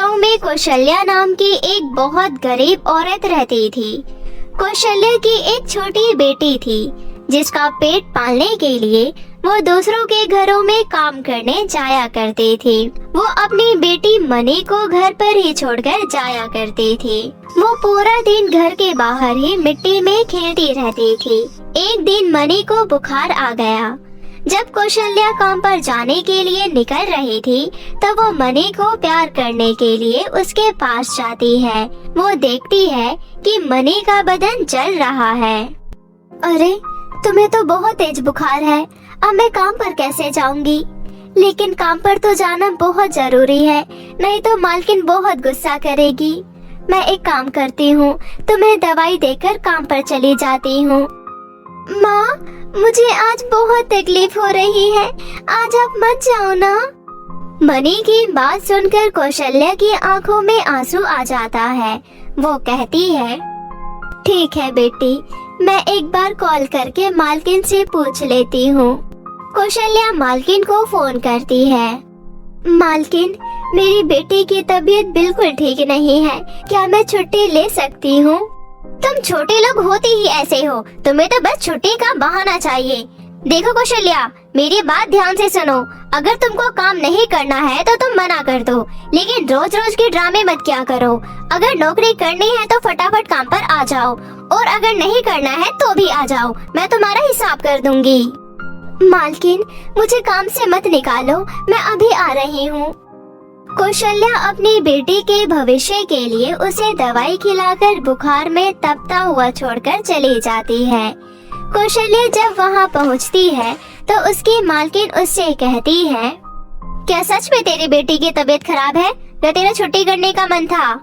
गांव में कौशल्या नाम की एक बहुत गरीब औरत रहती थी। कौशल्या की एक छोटी बेटी थी जिसका पेट पालने के लिए वो दूसरों के घरों में काम करने जाया करती थी। वो अपनी बेटी मनी को घर पर ही छोड़कर जाया करती थी। वो पूरा दिन घर के बाहर ही मिट्टी में खेलती रहती थी। एक दिन मनी को बुखार आ गया। जब कौशल्या काम पर जाने के लिए निकल रही थी तब वो मनी को प्यार करने के लिए उसके पास जाती है। वो देखती है कि मनी का बदन जल रहा है। अरे, तुम्हें तो बहुत तेज बुखार है, अब मैं काम पर कैसे जाऊंगी? लेकिन काम पर तो जाना बहुत जरूरी है, नहीं तो मालकिन बहुत गुस्सा करेगी। मैं एक काम करती हूँ, तुम्हें दवाई देकर काम पर चली जाती हूँ। माँ, मुझे आज बहुत तकलीफ हो रही है, आज आप मत जाओ ना। मनी की बात सुनकर कौशल्या की आंखों में आंसू आ जाता है। वो कहती है, ठीक है बेटी, मैं एक बार कॉल करके मालकिन से पूछ लेती हूँ। कौशल्या मालकिन को फोन करती है। मालकिन, मेरी बेटी की तबीयत बिल्कुल ठीक नहीं है, क्या मैं छुट्टी ले सकती हूँ? तुम छोटे लोग होते ही ऐसे हो, तुम्हें तो बस छुट्टी का बहाना चाहिए। देखो कौशल्या, मेरी बात ध्यान से सुनो। अगर तुमको काम नहीं करना है तो तुम मना कर दो, लेकिन रोज रोज के ड्रामे मत किया करो। अगर नौकरी करनी है तो फटाफट काम पर आ जाओ, और अगर नहीं करना है तो भी आ जाओ, मैं तुम्हारा हिसाब कर दूंगी। मालकिन, मुझे काम से मत निकालो, मैं अभी आ रही हूँ। कौशल्या अपनी बेटी के भविष्य के लिए उसे दवाई खिलाकर बुखार में तपता हुआ छोड़कर चली जाती है। कौशल्या जब वहाँ पहुँचती है तो उसकी मालकिन उससे कहती है, क्या सच में तेरी बेटी की तबीयत खराब है या तेरा छुट्टी करने का मन था?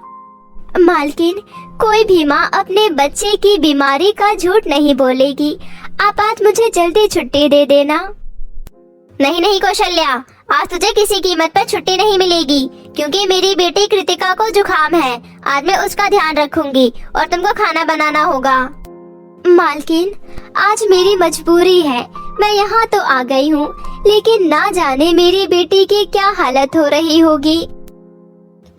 मालकिन, कोई भी माँ अपने बच्चे की बीमारी का झूठ नहीं बोलेगी। आप आज मुझे जल्दी छुट्टी दे देना। नहीं नहीं कौशल्या, आज तुझे किसी कीमत पर छुट्टी नहीं मिलेगी, क्योंकि मेरी बेटी कृतिका को जुकाम है। आज मैं उसका ध्यान रखूंगी और तुमको खाना बनाना होगा। मालकिन, आज मेरी मजबूरी है, मैं यहाँ तो आ गई हूँ, लेकिन ना जाने मेरी बेटी की क्या हालत हो रही होगी।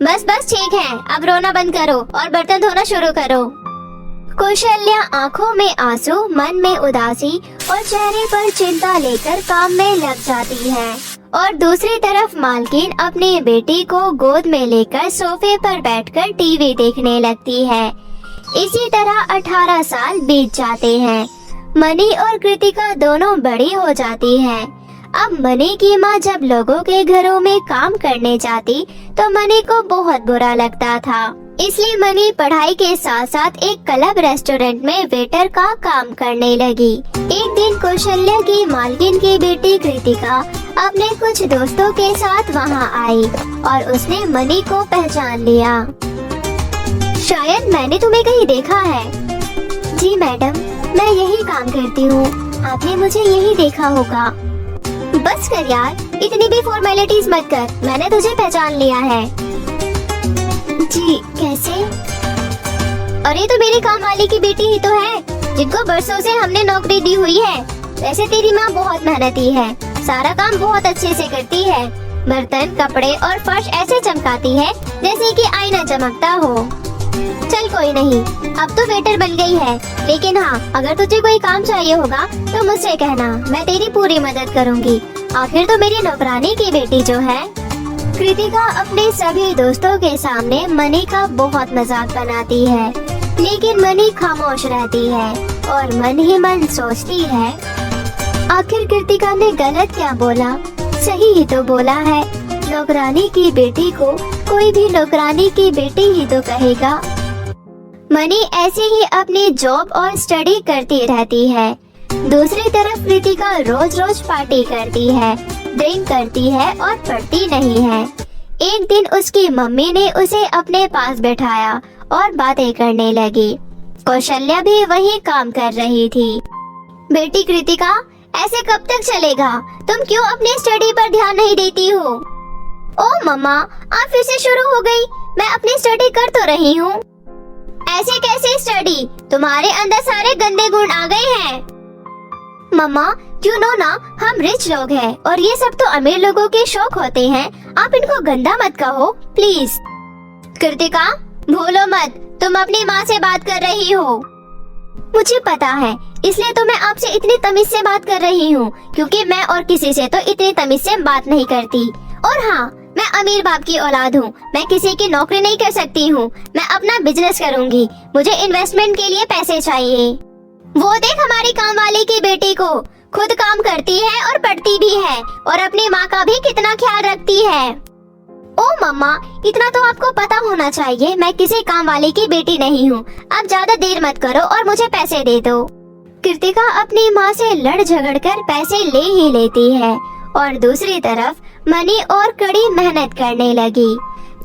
बस बस ठीक है, अब रोना बंद करो और बर्तन धोना शुरू करो। कौशल्या आंखों में आंसू, मन में उदासी और चेहरे पर चिंता लेकर काम में लग जाती है। और दूसरी तरफ मालकिन अपनी बेटी को गोद में लेकर सोफे पर बैठकर टीवी देखने लगती है। इसी तरह 18 साल बीत जाते हैं। मनी और कृतिका दोनों बड़ी हो जाती हैं। अब मनी की माँ जब लोगों के घरों में काम करने जाती तो मनी को बहुत बुरा लगता था, इसलिए मनी पढ़ाई के साथ साथ एक क्लब रेस्टोरेंट में वेटर का काम करने लगी। एक दिन कौशल्या की मालकिन की बेटी कृतिका अपने कुछ दोस्तों के साथ वहाँ आई और उसने मनी को पहचान लिया। शायद मैंने तुम्हें कहीं देखा है। जी मैडम, मैं यही काम करती हूँ, आपने मुझे यही देखा होगा। बस कर यार, इतनी भी फॉर्मेलिटीज मत कर, मैंने तुझे पहचान लिया है। जी, कैसे? अरे तो मेरी काम वाली की बेटी ही तो है, जिनको बरसों से हमने नौकरी दी हुई है। वैसे तेरी माँ बहुत मेहनती है, सारा काम बहुत अच्छे से करती है। बर्तन, कपड़े और फर्श ऐसे चमकाती है जैसे कि आईना चमकता हो। चल कोई नहीं, अब तो वेटर बन गई है, लेकिन हाँ, अगर तुझे कोई काम चाहिए होगा तो मुझसे कहना, मैं तेरी पूरी मदद करूँगी। आखिर तो मेरी नौकरानी की बेटी जो है। कृतिका अपने सभी दोस्तों के सामने मनी का बहुत मजाक बनाती है, लेकिन मनी खामोश रहती है और मन ही मन सोचती है, आखिर कृतिका ने गलत क्या बोला, सही ही तो बोला है। नौकरानी की बेटी को कोई भी नौकरानी की बेटी ही तो कहेगा। मनी ऐसे ही अपनी जॉब और स्टडी करती रहती है। दूसरी तरफ कृतिका रोज रोज पार्टी करती है, ड्रिंक करती है और पढ़ती नहीं है। एक दिन उसकी मम्मी ने उसे अपने पास बैठाया और बातें करने लगी। कौशल्या भी वही काम कर रही थी। बेटी कृतिका, ऐसे कब तक चलेगा? तुम क्यों अपनी स्टडी पर ध्यान नहीं देती हो? ओ मम्मा, आप फिर से शुरू हो गई। मैं अपनी स्टडी कर तो रही हूँ। ऐसे कैसे स्टडी? तुम्हारे अंदर सारे गंदे गुण आ गए हैं। मम्मा, यू नो ना, हम रिच लोग हैं और ये सब तो अमीर लोगों के शौक होते हैं। आप इनको गंदा मत कहो प्लीज। कृतिका, भूलो मत, तुम अपनी माँ से बात कर रही हो। मुझे पता है, इसलिए तो मैं आपसे इतनी तमीज से बात कर रही हूँ, क्योंकि मैं और किसी से तो इतनी तमीज से बात नहीं करती। और हाँ, मैं अमीर बाप की औलाद हूँ, मैं किसी की नौकरी नहीं कर सकती हूँ। मैं अपना बिजनेस करूँगी, मुझे इन्वेस्टमेंट के लिए पैसे चाहिए। वो देख हमारी काम वाली की बेटी को, खुद काम करती है और पढ़ती भी है और अपनी माँ का भी कितना ख्याल रखती है। ओ मम्मा, इतना तो आपको पता होना चाहिए, मैं किसी काम वाले की बेटी नहीं हूँ। आप ज्यादा देर मत करो और मुझे पैसे दे दो। कृतिका अपनी माँ से लड़ झगड़ कर पैसे ले ही लेती है और दूसरी तरफ मनी और कड़ी मेहनत करने लगी।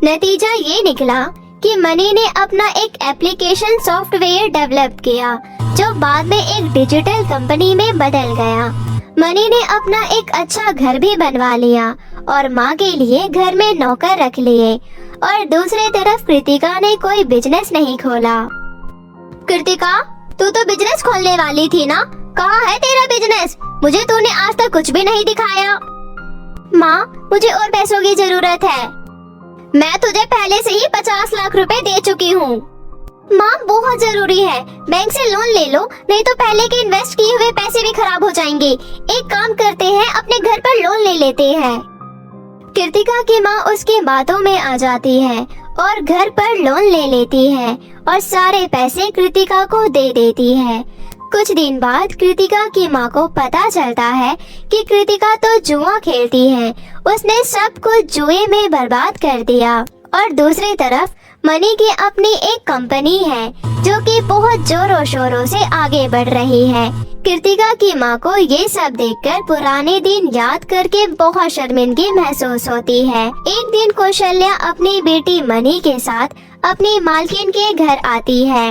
नतीजा ये निकला कि मनी ने अपना एक एप्लीकेशन सॉफ्टवेयर डेवलप किया, जो बाद में एक डिजिटल कंपनी में बदल गया। मनी ने अपना एक अच्छा घर भी बनवा लिया और माँ के लिए घर में नौकर रख लिए, और दूसरी तरफ कृतिका ने कोई बिजनेस नहीं खोला। कृतिका, तू तो बिजनेस खोलने वाली थी ना, कहाँ है तेरा बिजनेस? मुझे तूने आज तक कुछ भी नहीं दिखाया। माँ, मुझे और पैसों की जरूरत है। मैं तुझे पहले से ही 50 लाख रुपए दे चुकी हूँ। माँ, बहुत जरूरी है, बैंक से लोन ले लो, नहीं तो पहले के इन्वेस्ट किए हुए पैसे भी खराब हो जाएंगे। एक काम करते हैं, अपने घर पर लोन ले लेते हैं। कृतिका की माँ उसकी बातों में आ जाती है और घर पर लोन ले लेती है और सारे पैसे कृतिका को दे देती है। कुछ दिन बाद कृतिका की माँ को पता चलता है कि कृतिका तो जुआ खेलती है, उसने सब कुछ जुए में बर्बाद कर दिया। और दूसरी तरफ मनी की अपनी एक कंपनी है जो कि बहुत जोरों शोरों से आगे बढ़ रही है। कृतिका की माँ को ये सब देखकर पुराने दिन याद करके बहुत शर्मिंदगी महसूस होती है। एक दिन कौशल्या अपनी बेटी मनी के साथ अपनी मालकिन के घर आती है।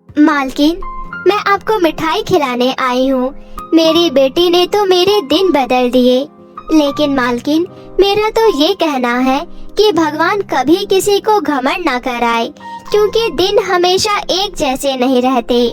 मालकिन, मैं आपको मिठाई खिलाने आई हूँ। मेरी बेटी ने तो मेरे दिन बदल दिए। लेकिन मालकिन, मेरा तो ये कहना है कि भगवान कभी किसी को घमंड ना कराए, क्योंकि दिन हमेशा एक जैसे नहीं रहते।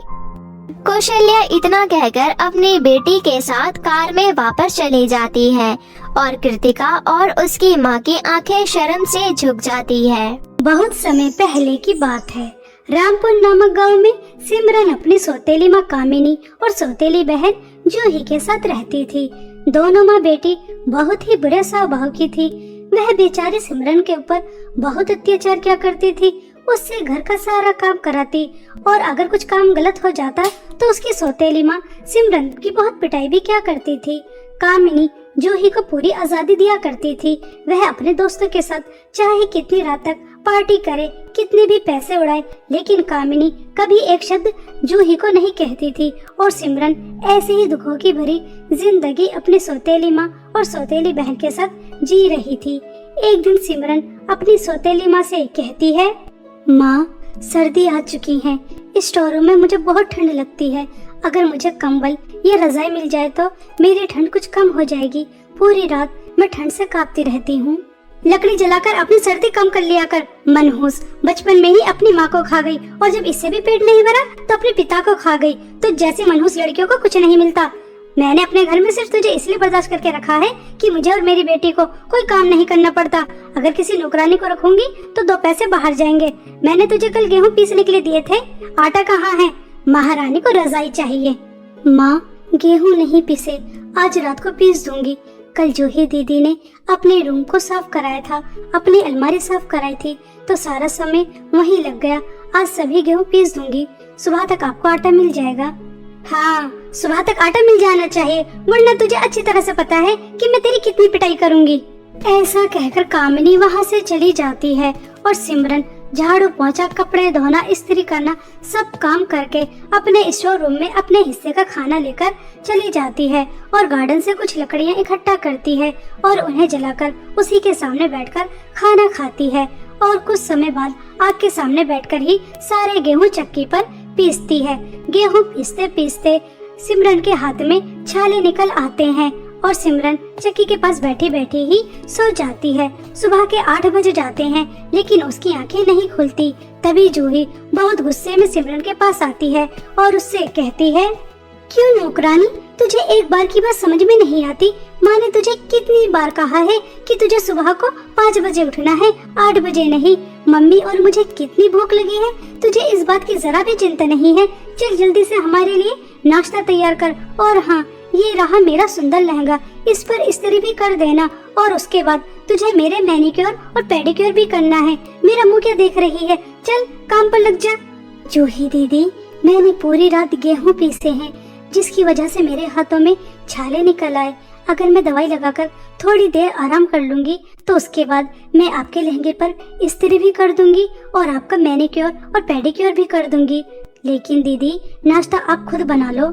कौशल्या इतना कहकर अपनी बेटी के साथ कार में वापस चली जाती है और कृतिका और उसकी माँ की आंखें शर्म से झुक जाती है। बहुत समय पहले की बात है। रामपुर नामक गांव में सिमरन अपनी सौतेली माँ कामिनी और सौतेली बहन जूही के साथ रहती थी। दोनों माँ बेटी बहुत ही बुरे स्वभाव की थी। वह बेचारी सिमरन के ऊपर बहुत अत्याचार किया करती थी, उससे घर का सारा काम कराती और अगर कुछ काम गलत हो जाता तो उसकी सौतेली माँ सिमरन की बहुत पिटाई भी किया करती थी। कामिनी जूही को पूरी आजादी दिया करती थी। वह अपने दोस्तों के साथ चाहे कितनी रात तक पार्टी करे, कितने भी पैसे उड़ाए, लेकिन कामिनी कभी एक शब्द जूही को नहीं कहती थी। और सिमरन ऐसे ही दुखों की भरी जिंदगी अपनी सौतेली माँ और सौतेली बहन के साथ जी रही थी। एक दिन सिमरन अपनी सौतेली माँ से कहती है, माँ, सर्दी आ चुकी है, इस स्टोर रूम में मुझे बहुत ठंड लगती है। अगर मुझे कंबल या रजाई मिल जाए तो मेरी ठंड कुछ कम हो जाएगी। पूरी रात मैं ठंड से कांपती रहती हूँ। लकड़ी जलाकर अपनी सर्दी कम कर लिया कर। मनहूस, बचपन में ही अपनी माँ को खा गई और जब इससे भी पेट नहीं भरा तो अपने पिता को खा गई। तो जैसी मनहूस लड़कियों को कुछ नहीं मिलता। मैंने अपने घर में सिर्फ तुझे इसलिए बर्दाश्त करके रखा है कि मुझे और मेरी बेटी को कोई काम नहीं करना पड़ता। अगर किसी नौकरानी को रखूंगी तो 2 पैसे बाहर जाएंगे। मैंने तुझे कल गेहूं पीसने के लिए दिए थे, आटा कहाँ है? महारानी को रजाई चाहिए। माँ, गेहूं नहीं पीसे, आज रात को पीस दूंगी। कल जूही दीदी ने अपने रूम को साफ कराया था, अपनी अलमारी साफ कराई थी, तो सारा समय वहीं लग गया। आज सभी गेहूं पीस दूंगी, सुबह तक आपको आटा मिल जाएगा। हाँ, सुबह तक आटा मिल जाना चाहिए, वरना तुझे अच्छी तरह से पता है कि मैं तेरी कितनी पिटाई करूंगी। ऐसा कहकर कामिनी वहाँ से चली जाती है और सिमरन झाड़ू पोंछा, कपड़े धोना, इस्त्री करना सब काम करके अपने स्टोर रूम में अपने हिस्से का खाना लेकर चली जाती है और गार्डन से कुछ लकड़ियाँ इकट्ठा करती है और उन्हें जलाकर उसी के सामने बैठकर खाना खाती है। और कुछ समय बाद आग के सामने बैठकर ही सारे गेहूं चक्की पर पीसती है। गेहूं पीसते पीसते सिमरन के हाथ में छाले निकल आते हैं और सिमरन चक्की के पास बैठी बैठी ही सो जाती है। सुबह के 8 बज जाते हैं, लेकिन उसकी आंखें नहीं खुलती। तभी जूही बहुत गुस्से में सिमरन के पास आती है और उससे कहती है, क्यों नौकरानी, तुझे एक बार की बात समझ में नहीं आती? माँ ने तुझे कितनी बार कहा है कि तुझे सुबह को 5 बजे उठना है, 8 बजे नहीं। मम्मी और मुझे कितनी भूख लगी है, तुझे इस बात की जरा भी चिंता नहीं है। चल जल्दी से हमारे लिए नाश्ता तैयार कर। और हाँ, ये रहा मेरा सुंदर लहंगा, इस पर इस्त्री भी कर देना। और उसके बाद तुझे मेरे मैनिक्योर और पेडिक्योर भी करना है। मेरा मुंह क्या देख रही है, चल काम पर लग जा। जूही दीदी, मैंने पूरी रात गेहूं पीसे हैं, जिसकी वजह से मेरे हाथों में छाले निकल आए। अगर मैं दवाई लगाकर थोड़ी देर आराम कर लूंगी तो उसके बाद मैं आपके लहंगे पर इस्त्री भी कर दूंगी और आपका मैनिक्योर और पेडिक्योर भी कर दूंगी। लेकिन दीदी, नाश्ता आप खुद बना लो।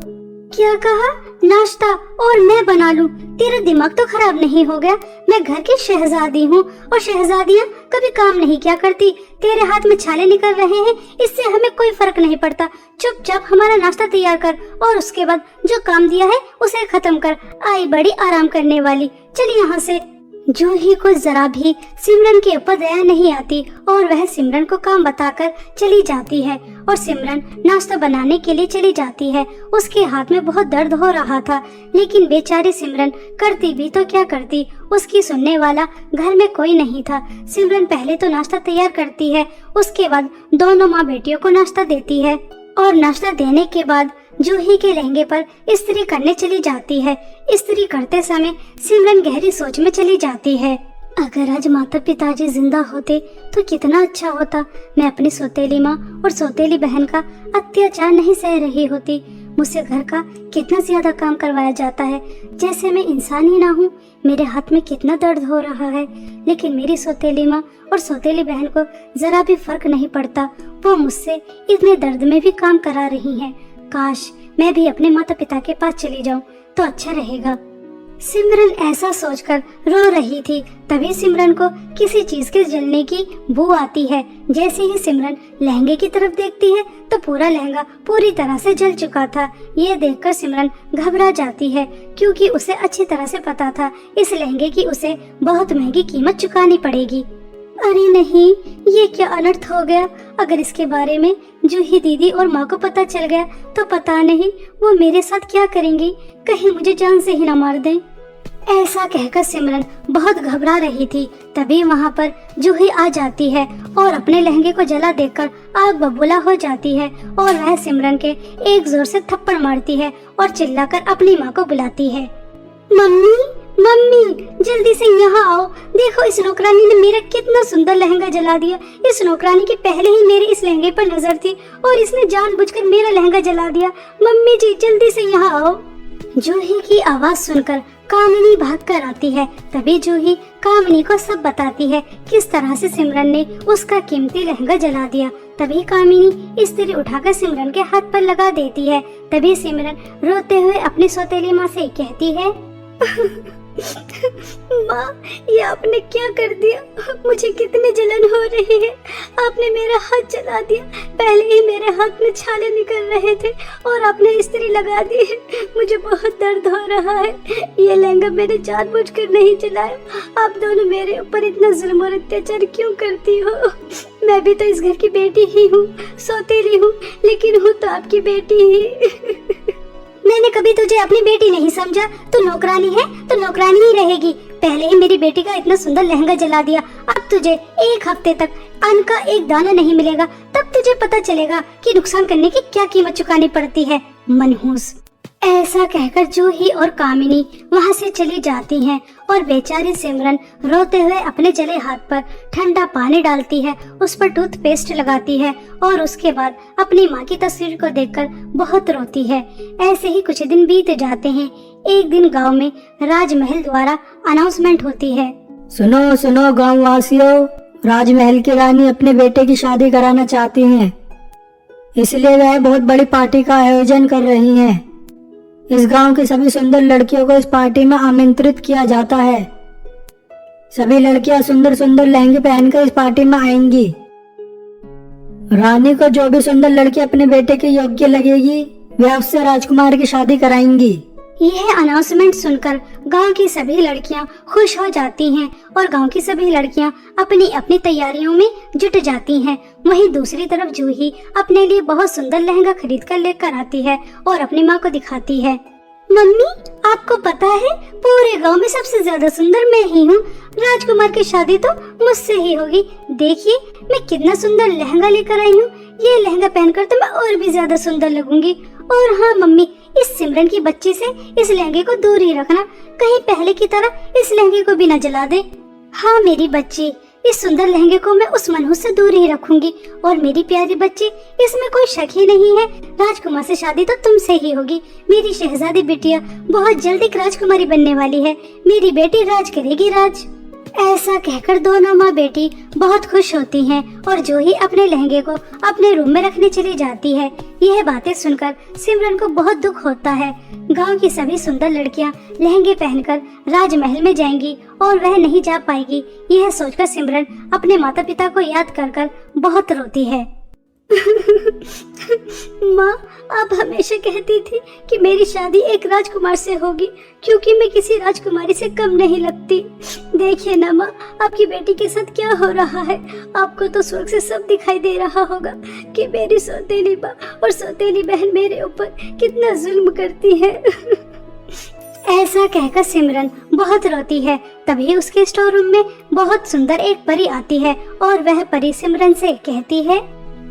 क्या कहा? नाश्ता और मैं बना लूं? तेरा दिमाग तो खराब नहीं हो गया? मैं घर की शहजादी हूँ और शहजादियाँ कभी काम नहीं किया करती। तेरे हाथ में छाले निकल रहे हैं, इससे हमें कोई फर्क नहीं पड़ता। चुपचाप हमारा नाश्ता तैयार कर और उसके बाद जो काम दिया है उसे खत्म कर। आई बड़ी आराम करने वाली, चल यहाँ से। जूही को जरा भी सिमरन के ऊपर दया नहीं आती और वह सिमरन को काम बताकर चली जाती है। और सिमरन नाश्ता बनाने के लिए चली जाती है। उसके हाथ में बहुत दर्द हो रहा था, लेकिन बेचारी सिमरन करती भी तो क्या करती, उसकी सुनने वाला घर में कोई नहीं था। सिमरन पहले तो नाश्ता तैयार करती है, उसके बाद दोनों माँ बेटियों को नाश्ता देती है और नाश्ता देने के बाद जूही के लहंगे पर इस्त्री करने चली जाती है। इस्त्री करते समय सिमरन गहरी सोच में चली जाती है। अगर आज माता पिताजी जिंदा होते तो कितना अच्छा होता। मैं अपनी सौतेली माँ और सौतेली बहन का अत्याचार नहीं सह रही होती। मुझसे घर का कितना ज्यादा काम करवाया जाता है, जैसे मैं इंसान ही ना हूँ। मेरे हाथ में कितना दर्द हो रहा है, लेकिन मेरी सौतेली माँ और सौतेली बहन को जरा भी फर्क नहीं पड़ता। वो मुझसे इतने दर्द में भी काम करा रही हैं। काश मैं भी अपने माता पिता के पास चली जाऊं तो अच्छा रहेगा। सिमरन ऐसा सोचकर रो रही थी। तभी सिमरन को किसी चीज के जलने की बू आती है। जैसे ही सिमरन लहंगे की तरफ देखती है तो पूरा लहंगा पूरी तरह से जल चुका था। ये देखकर सिमरन घबरा जाती है, क्योंकि उसे अच्छी तरह से पता था इस लहंगे की उसे बहुत महंगी कीमत चुकानी पड़ेगी। अरे नहीं, ये क्या अनर्थ हो गया। अगर इसके बारे में जूही दीदी और माँ को पता चल गया तो पता नहीं वो मेरे साथ क्या करेंगी, कहीं मुझे जान से ही न मार दें। ऐसा कहकर सिमरन बहुत घबरा रही थी। तभी वहाँ पर जूही आ जाती है और अपने लहंगे को जला देखकर आग बबूला हो जाती है और वह सिमरन के एक जोर से थप्पड़ मारती है और चिल्लाकर अपनी माँ को बुलाती है। मम्मी, मम्मी, जल्दी से यहाँ आओ। देखो, इस नौकरानी ने मेरा कितना सुंदर लहंगा जला दिया। इस नौकरानी की पहले ही मेरे इस लहंगे पर नजर थी और इसने जानबूझकर मेरा लहंगा जला दिया। मम्मी जी, जल्दी से यहाँ आओ। जूही की आवाज सुनकर कामिनी भाग कर आती है। तभी जूही कामिनी को सब बताती है किस तरह से सिमरन ने उसका कीमती लहंगा जला दिया। तभी कामिनी इस्त्री उठाकर सिमरन के हाथ पर लगा देती है। तभी सिमरन रोते हुए अपनी सौतेली माँ से कहती है, माँ, ये आपने क्या कर दिया? मुझे कितनी जलन हो रही है। आपने मेरा हाथ जला दिया। पहले ही मेरे हाथ में छाले निकल रहे थे और आपने इस्त्री लगा दी है। मुझे बहुत दर्द हो रहा है। ये लहंगा मैंने जानबूझकर नहीं जलाया। आप दोनों मेरे ऊपर इतना जुल्म और अत्याचार क्यों करती हो? मैं भी तो इस घर की बेटी ही हूँ, सौतेली हूँ, लेकिन हूँ तो आपकी बेटी ही। मैंने कभी तुझे अपनी बेटी नहीं समझा। तू नौकरानी है तो नौकरानी ही रहेगी। पहले ही मेरी बेटी का इतना सुंदर लहंगा जला दिया, अब तुझे 1 हफ्ते तक अन्न का एक दाना नहीं मिलेगा। तब तुझे पता चलेगा कि नुकसान करने की क्या कीमत चुकानी पड़ती है, मनहूस। ऐसा कहकर जूही और कामिनी वहाँ से चली जाती हैं और बेचारी सिमरन रोते हुए अपने जले हाथ पर ठंडा पानी डालती है, उस पर टूथपेस्ट लगाती है और उसके बाद अपनी माँ की तस्वीर को देखकर बहुत रोती है। ऐसे ही कुछ दिन बीत जाते हैं। एक दिन गांव में राजमहल द्वारा अनाउंसमेंट होती है। सुनो सुनो गाँव वासियों, राजमहल की रानी अपने बेटे की शादी कराना चाहती हैं, इसलिए वह बहुत बड़ी पार्टी का आयोजन कर रही हैं। इस गांव की सभी सुंदर लड़कियों को इस पार्टी में आमंत्रित किया जाता है। सभी लड़कियां सुंदर सुंदर लहंगे पहनकर इस पार्टी में आएंगी। रानी को जो भी सुंदर लड़की अपने बेटे के योग्य लगेगी वह उससे राजकुमार की शादी कराएंगी। यह अनाउंसमेंट सुनकर गांव की सभी लड़कियां खुश हो जाती हैं और गांव की सभी लड़कियां अपनी अपनी तैयारियों में जुट जाती हैं। वहीं दूसरी तरफ जूही अपने लिए बहुत सुंदर लहंगा खरीद कर लेकर आती है और अपनी माँ को दिखाती है। मम्मी, आपको पता है पूरे गांव में सबसे ज्यादा सुंदर मैं ही हूँ। राजकुमार की शादी तो मुझसे ही होगी। देखिए मैं कितना सुंदर लहंगा लेकर आई हूँ। ये लहंगा पहनकर तो मैं और भी ज्यादा सुंदर लगूंगी। और हाँ मम्मी, इस सिमरन की बच्ची से इस लहंगे को दूर ही रखना, कहीं पहले की तरह इस लहंगे को भी न जला दे। हाँ मेरी बच्ची, इस सुंदर लहंगे को मैं उस मनहूस से दूर ही रखूंगी। और मेरी प्यारी बच्ची, इसमें कोई शक ही नहीं है, राजकुमार से शादी तो तुमसे ही होगी। मेरी शहजादी बिटिया बहुत जल्द एक राजकुमारी बनने वाली है। मेरी बेटी राज करेगी, राज। ऐसा कहकर दोनों माँ बेटी बहुत खुश होती हैं और जूही अपने लहंगे को अपने रूम में रखने चली जाती है। यह बातें सुनकर सिमरन को बहुत दुख होता है। गांव की सभी सुंदर लड़कियां लहंगे पहनकर राजमहल में जाएंगी और वह नहीं जा पाएगी। यह सोचकर सिमरन अपने माता पिता को याद कर कर बहुत रोती है। माँ, आप हमेशा कहती थी कि मेरी शादी एक राजकुमार से होगी, क्योंकि मैं किसी राजकुमारी से कम नहीं लगती। देखिए ना माँ, आपकी बेटी के साथ क्या हो रहा है। आपको तो स्वर्ग से सब दिखाई दे रहा होगा कि मेरी सौतेली माँ और सौतेली बहन मेरे ऊपर कितना जुल्म करती है। ऐसा कहकर सिमरन बहुत रोती है। तभी उसके स्टोर रूम में बहुत सुंदर एक परी आती है और वह परी सिमरन से कहती है,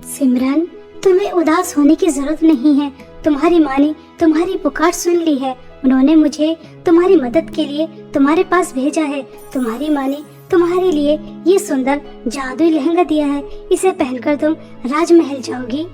सिमरन, तुम्हें उदास होने की जरूरत नहीं है। तुम्हारी माँ ने तुम्हारी पुकार सुन ली है। उन्होंने मुझे तुम्हारी मदद के लिए तुम्हारे पास भेजा है। तुम्हारी माँ ने तुम्हारे लिए ये सुंदर जादुई लहंगा दिया है। इसे पहनकर तुम राजमहल जाओगी।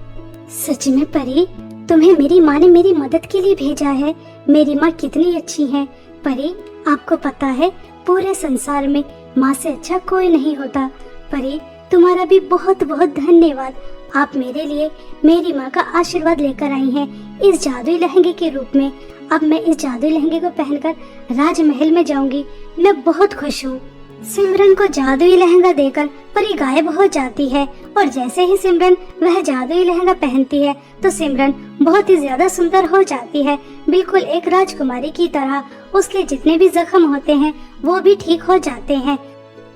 सच में परी, तुम्हें मेरी माँ ने मेरी मदद के लिए भेजा है। मेरी माँ कितनी अच्छी है। परी, आपको पता है पूरे संसार में माँ से अच्छा कोई नहीं होता। परी, तुम्हारा भी बहुत बहुत धन्यवाद। आप मेरे लिए मेरी माँ का आशीर्वाद लेकर आई हैं इस जादुई लहंगे के रूप में। अब मैं इस जादुई लहंगे को पहनकर राजमहल में जाऊंगी। मैं बहुत खुश हूँ। सिमरन को जादुई लहंगा देकर परी गायब हो जाती है और जैसे ही सिमरन वह जादुई लहंगा पहनती है तो सिमरन बहुत ही ज्यादा सुंदर हो जाती है, बिल्कुल एक राजकुमारी की तरह। उसके जितने भी जख्म होते हैं वो भी ठीक हो जाते हैं।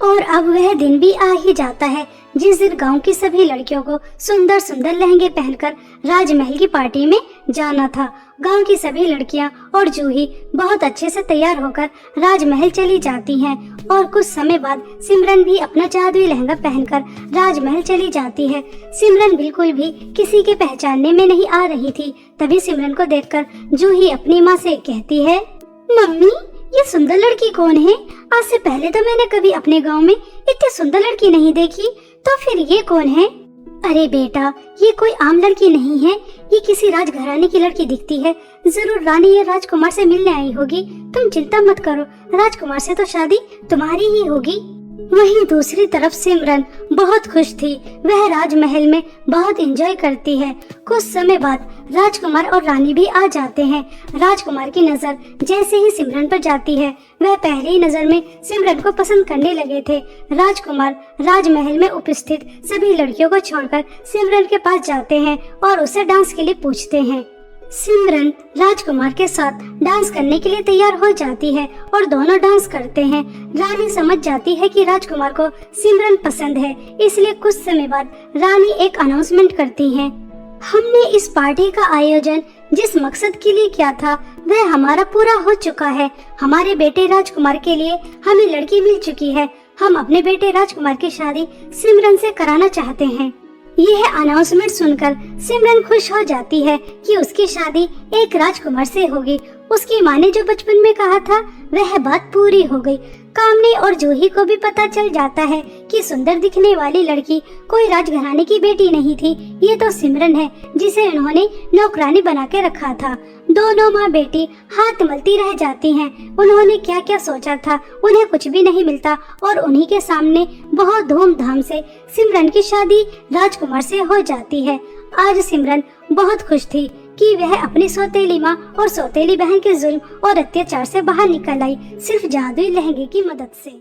और अब वह दिन भी आ ही जाता है जिस दिन गांव की सभी लड़कियों को सुंदर सुंदर लहंगे पहनकर राजमहल की पार्टी में जाना था। गांव की सभी लड़कियां और जूही बहुत अच्छे से तैयार होकर राजमहल चली जाती हैं और कुछ समय बाद सिमरन भी अपना जादुई लहंगा पहनकर राजमहल चली जाती है। सिमरन बिल्कुल भी किसी के पहचानने में नहीं आ रही थी। तभी सिमरन को देखकर जूही अपनी माँ से कहती है, मम्मी, ये सुंदर लड़की कौन है? आज से पहले तो मैंने कभी अपने गांव में इतनी सुंदर लड़की नहीं देखी। तो फिर ये कौन है? अरे बेटा, ये कोई आम लड़की नहीं है। ये किसी राजघराने की लड़की दिखती है। जरूर रानी या राजकुमार से मिलने आई होगी। तुम चिंता मत करो, राजकुमार से तो शादी तुम्हारी ही होगी। वहीं दूसरी तरफ सिमरन बहुत खुश थी। वह राजमहल में बहुत एंजॉय करती है। कुछ समय बाद राजकुमार और रानी भी आ जाते हैं। राजकुमार की नजर जैसे ही सिमरन पर जाती है वह पहली ही नजर में सिमरन को पसंद करने लगे थे। राजकुमार राजमहल में उपस्थित सभी लड़कियों को छोड़कर सिमरन के पास जाते हैं और उसे डांस के लिए पूछते हैं। सिमरन राजकुमार के साथ डांस करने के लिए तैयार हो जाती है और दोनों डांस करते हैं। रानी समझ जाती है कि राजकुमार को सिमरन पसंद है, इसलिए कुछ समय बाद रानी एक अनाउंसमेंट करती है, हमने इस पार्टी का आयोजन जिस मकसद के लिए किया था वह हमारा पूरा हो चुका है। हमारे बेटे राजकुमार के लिए हमें लड़की मिल चुकी है। हम अपने बेटे राजकुमार की शादी सिमरन से कराना चाहते हैं। यह अनाउंसमेंट सुनकर सिमरन खुश हो जाती है कि उसकी शादी एक राजकुमार से होगी। उसकी माँ ने जो बचपन में कहा था वह बात पूरी हो गई। कामनी और जूही को भी पता चल जाता है कि सुंदर दिखने वाली लड़की कोई राजघराने की बेटी नहीं थी, ये तो सिमरन है जिसे उन्होंने नौकरानी बना के रखा था। दोनों माँ बेटी हाथ मलती रह जाती हैं। उन्होंने क्या क्या सोचा था उन्हें कुछ भी नहीं मिलता और उन्हीं के सामने बहुत धूमधाम से सिमरन की शादी राजकुमार से हो जाती है। आज सिमरन बहुत खुश थी कि वह अपनी सौतेली माँ और सौतेली बहन के जुल्म और अत्याचार से बाहर निकल आई, सिर्फ जादुई लहंगे की मदद से।